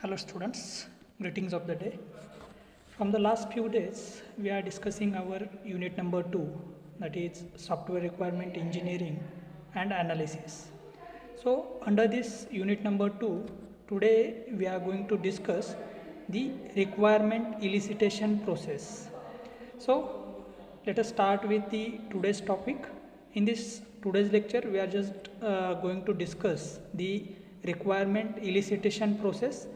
Hello students, greetings of the day. From the last few days, we are discussing our unit number 2, that is software requirement engineering and analysis. So under this unit number 2, today we are going to discuss the requirement elicitation process. So let us start with the today's topic. In this today's lecture, we are just going to discuss the requirement elicitation process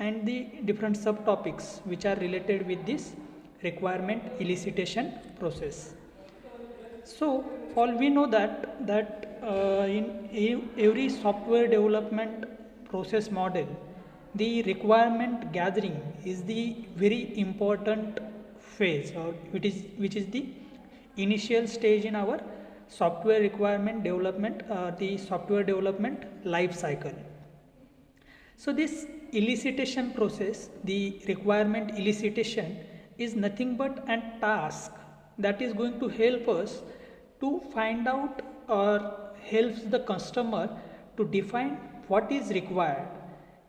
and the different subtopics which are related with this requirement elicitation process. So all we know that in every software development process model, the requirement gathering is the very important phase, or which is the initial stage in our software requirement development, the software development life cycle. So this elicitation process, the requirement elicitation, is nothing but a task that is going to help us to find out or helps the customer to define what is required.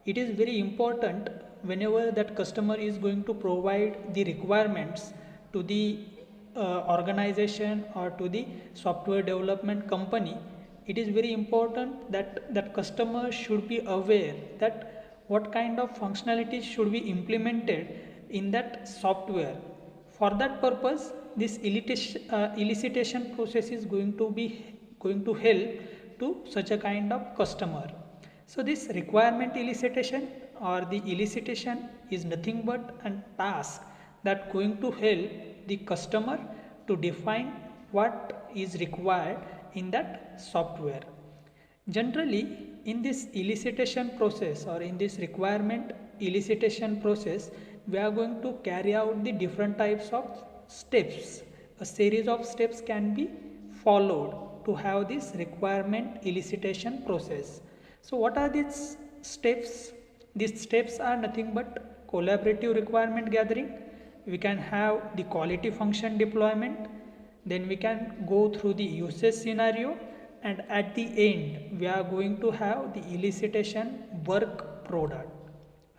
It is very important whenever that customer is going to provide the requirements to the organization or to the software development company. It is very important that customer should be aware that what kind of functionalities should be implemented in that software. For that purpose, this elicitation process is going to help to such a kind of customer. So this requirement elicitation or the elicitation is nothing but a task that going to help the customer to define what is required in that software. Generally, in this elicitation process or in this requirement elicitation process, we are going to carry out the different types of steps. A series of steps can be followed to have this requirement elicitation process. So what are these steps? These steps are nothing but collaborative requirement gathering. We can have the quality function deployment. Then we can go through the usage scenario, and at the end we are going to have the elicitation work product,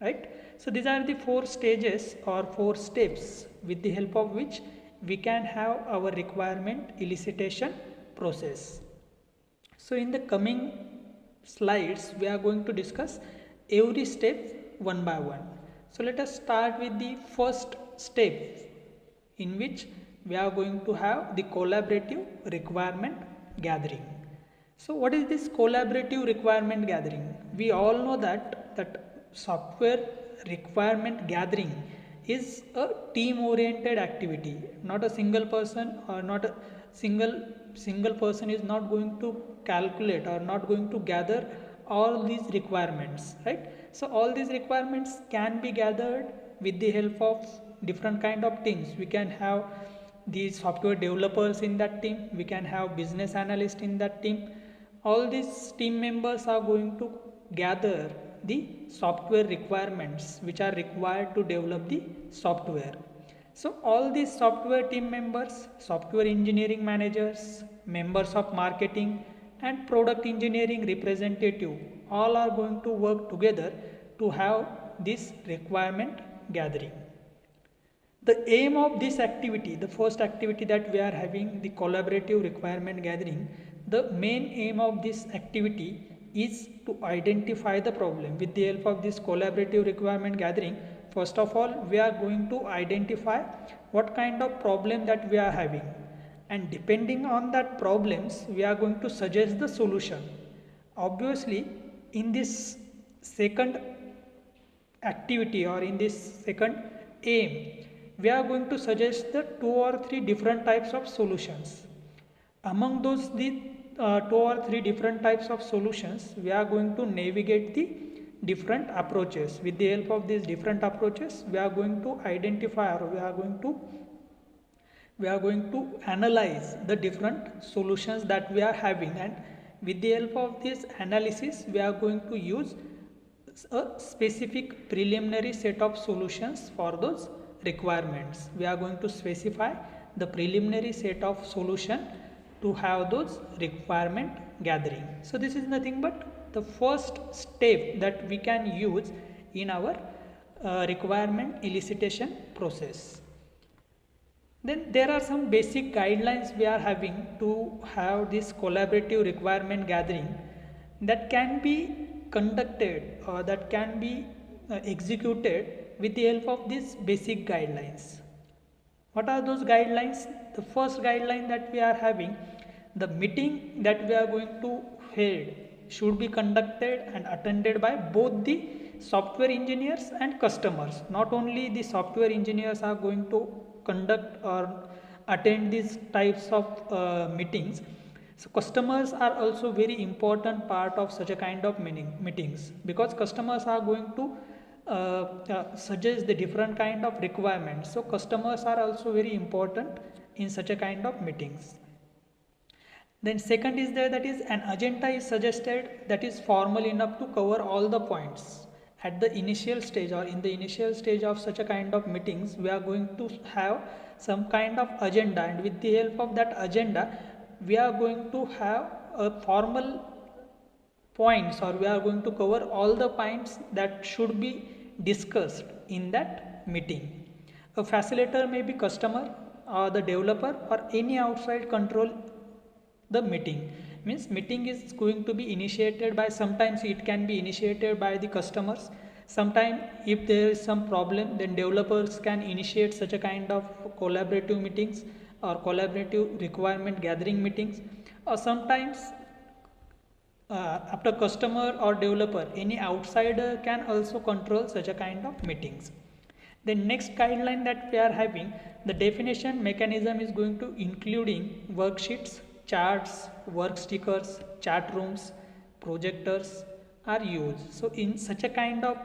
right? So these are the 4 stages or 4 steps with the help of which we can have our requirement elicitation process. So in the coming slides we are going to discuss every step one by one. So let us start with the first step, in which we are going to have the collaborative requirement gathering. So what is this collaborative requirement gathering? We all know that software requirement gathering is a team oriented activity. Not a single person or not a single person is not going to calculate or not going to gather all these requirements, right? So all these requirements can be gathered with the help of different kind of teams. We can have the software developers in that team, we can have business analysts in that team. All these team members are going to gather the software requirements which are required to develop the software. So all these software team members, software engineering managers, members of marketing and product engineering representative, all are going to work together to have this requirement gathering. The aim of this activity, the first activity that we are having, the collaborative requirement gathering, the main aim of this activity is to identify the problem. With the help of this collaborative requirement gathering, first of all, we are going to identify what kind of problem that we are having, and depending on that problems, we are going to suggest the solution. Obviously, in this second activity or in this second aim, we are going to suggest the 2 or 3 different types of solutions. Among those 2 or 3 different types of solutions, we are going to navigate the different approaches. With the help of these different approaches, we are going to identify, or we are going to analyze the different solutions that we are having, and with the help of this analysis, we are going to use a specific preliminary set of solutions for those requirements. We are going to specify the preliminary set of solution to have those requirement gathering. So this is nothing but the first step that we can use in our requirement elicitation process. Then there are some basic guidelines we are having to have this collaborative requirement gathering that can be conducted or that can be executed with the help of these basic guidelines. What are those guidelines? The first guideline that we are having, the meeting that we are going to hold should be conducted and attended by both the software engineers and customers. Not only the software engineers are going to conduct or attend these types of meetings, so customers are also very important part of such a kind of meetings, because customers are going to suggest the different kind of requirements. So customers are also very important in such a kind of meetings. Then second is there, that is an agenda is suggested that is formal enough to cover all the points. At the initial stage or in the initial stage of such a kind of meetings, we are going to have some kind of agenda, and with the help of that agenda we are going to have a formal points, or we are going to cover all the points that should be discussed in that meeting. A facilitator may be customer or the developer or any outside control the meeting. Means meeting is going to be initiated by, sometimes it can be initiated by the customers, sometimes if there is some problem then developers can initiate such a kind of collaborative meetings or collaborative requirement gathering meetings, or sometimes after customer or developer any outsider can also control such a kind of meetings. The next guideline that we are having, the definition mechanism is going to including worksheets, charts, work stickers, chat rooms, projectors are used. So in such a kind of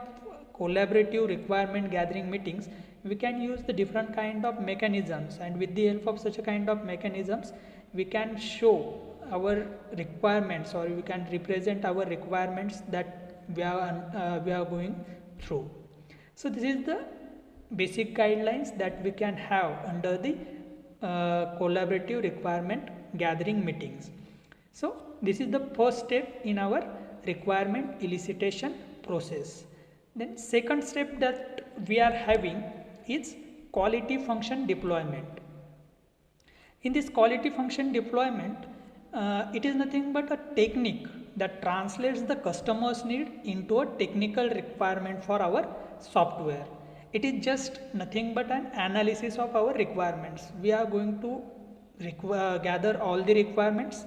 collaborative requirement gathering meetings, we can use the different kind of mechanisms, and with the help of such a kind of mechanisms we can show our requirements, or we can represent our requirements that we are going through. So this is the basic guidelines that we can have under the collaborative requirement gathering meetings. So this is the first step in our requirement elicitation process. Then second step that we are having is quality function deployment. In this quality function deployment, it is nothing but a technique that translates the customer's need into a technical requirement for our software. It is just nothing but an analysis of our requirements. We are going to gather all the requirements,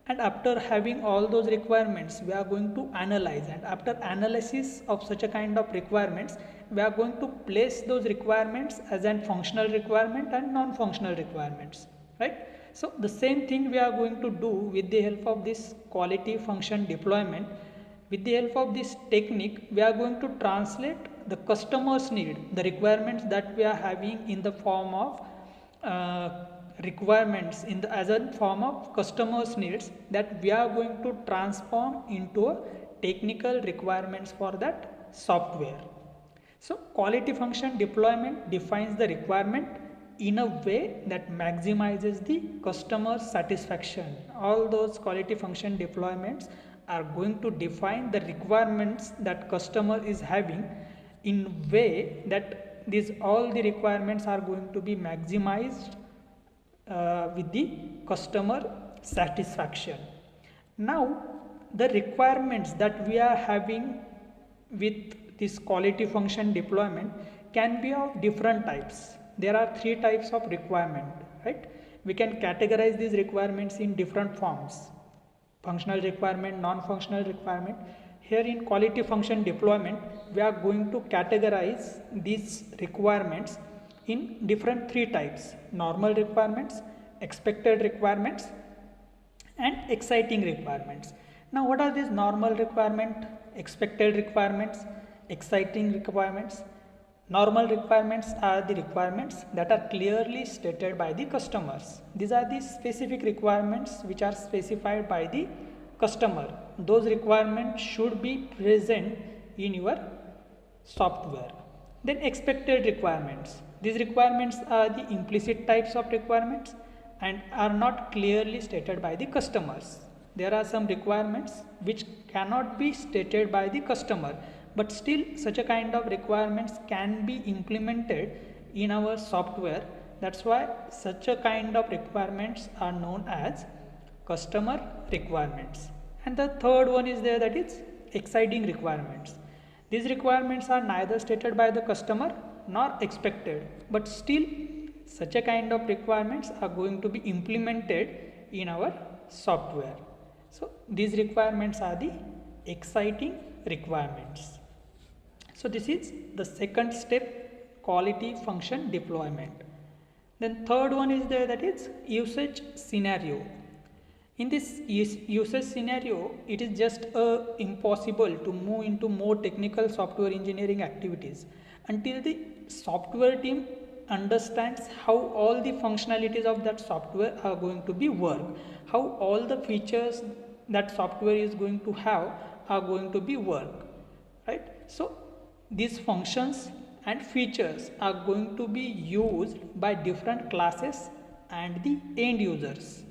and after having all those requirements we are going to analyze, and after analysis of such a kind of requirements we are going to place those requirements as an functional requirement and non-functional requirements, right? So the same thing we are going to do with the help of this quality function deployment. With the help of this technique we are going to translate the customer's need, the requirements that we are having in the form of requirements as a form of customers needs, that we are going to transform into a technical requirements for that software. So quality function deployment defines the requirement in a way that maximizes the customer satisfaction. All those quality function deployments are going to define the requirements that customer is having in way that all the requirements are going to be maximized with the customer satisfaction. Now the requirements that we are having with this quality function deployment can be of different types. There are three types of requirement, right? We can categorize these requirements in different forms: functional requirement, non-functional requirement. Here in quality function deployment we are going to categorize these requirements in different three types: normal requirements, expected requirements, and exciting requirements. Now what are these normal requirement, expected requirements, exciting requirements? Normal requirements are the requirements that are clearly stated by the customers. These are the specific requirements which are specified by the customer. Those requirements should be present in your software. Then expected requirements. These requirements are the implicit types of requirements and are not clearly stated by the customers. There are some requirements which cannot be stated by the customer, but still such a kind of requirements can be implemented in our software. That's why such a kind of requirements are known as customer requirements. And the third one is there, that is exciting requirements. These requirements are neither stated by the customer nor expected, but still such a kind of requirements are going to be implemented in our software. So these requirements are the exciting requirements. So this is the second step, quality function deployment. Then third one is there, that is usage scenario. In this usage scenario, it is just impossible to move into more technical software engineering activities until the software team understands how all the functionalities of that software are going to be work, how all the features that software is going to have are going to be work, right? So these functions and features are going to be used by different classes and the end users.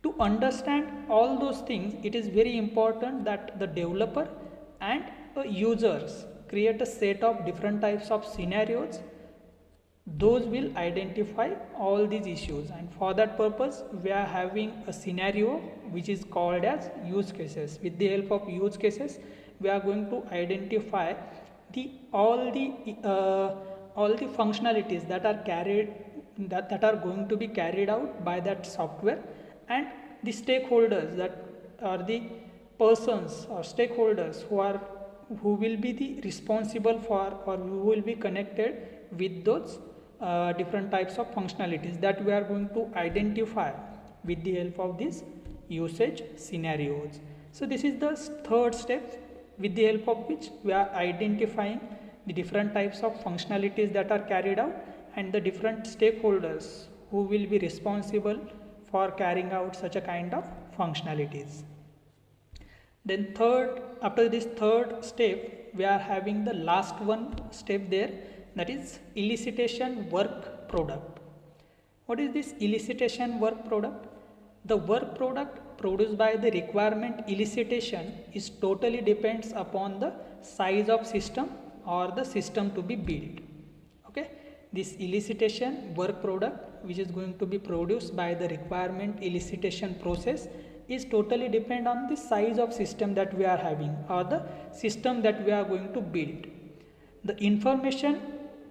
To understand all those things, it is very important that the developer and users create a set of different types of scenarios. Those will identify all these issues, and for that purpose we are having a scenario which is called as use cases. With the help of use cases, we are going to identify all the functionalities that are going to be carried out by that software, and the stakeholders, that are the persons or stakeholders who will be the responsible for, or who will be connected with those different types of functionalities that we are going to identify with the help of these usage scenarios. So this is the third step, with the help of which we are identifying the different types of functionalities that are carried out and the different stakeholders who will be responsible for carrying out such a kind of functionalities. Then after this third step, we are having the last one step there, that is elicitation work product. What is this elicitation work product? The work product produced by the requirement elicitation is totally depends upon the size of system or the system to be built. Okay, this elicitation work product, which is going to be produced by the requirement elicitation process, is totally depend on the size of system that we are having or the system that we are going to build. The information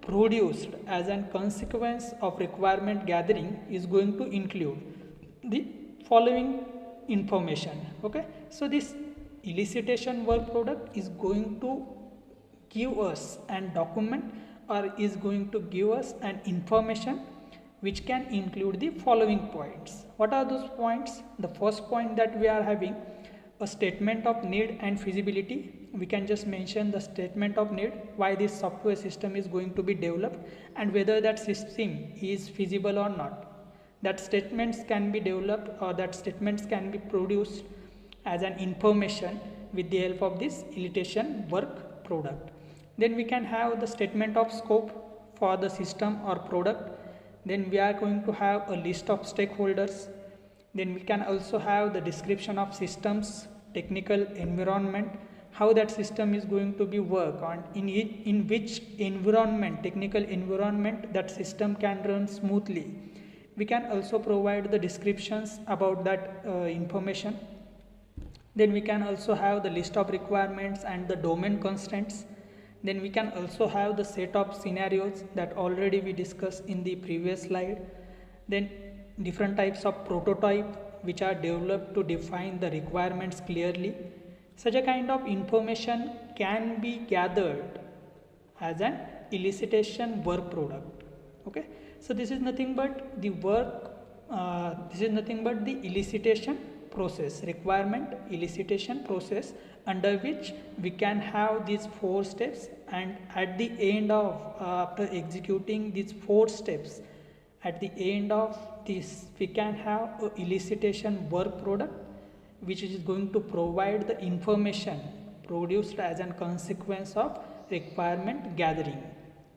produced as a consequence of requirement gathering is going to include the following information. Okay, so this elicitation work product is going to give us an document, or is going to give us an information which can include the following points. What are those points? The first point that we are having a statement of need and feasibility. We can just mention the statement of need, why this software system is going to be developed and whether that system is feasible or not. That statements can be developed, or that statements can be produced as an information with the help of this elicitation work product. Then we can have the statement of scope for the system or product. Then we are going to have a list of stakeholders. Then we can also have the description of systems, technical environment, how that system is going to be work on, in which environment, technical environment, that system can run smoothly. We can also provide the descriptions about that information. Then we can also have the list of requirements and the domain constraints. Then we can also have the set of scenarios that already we discussed in the previous slide. Then different types of prototype which are developed to define the requirements clearly. Such a kind of information can be gathered as an elicitation work product. Okay, so this is nothing but the elicitation process, requirement elicitation process, under which we can have these 4 steps, and at the end of after executing these 4 steps, at the end of this we can have a elicitation work product which is going to provide the information produced as a consequence of requirement gathering,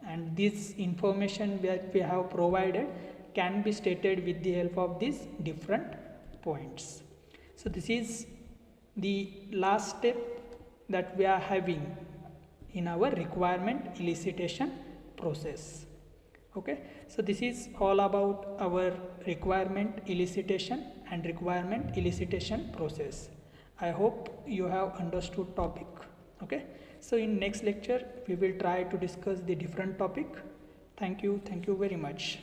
and this information that we have provided can be stated with the help of these different points. So this is the last step that we are having in our requirement elicitation process. Okay, so this is all about our requirement elicitation and requirement elicitation process. I hope you have understood topic. Okay, so in next lecture we will try to discuss the different topic. Thank you very much.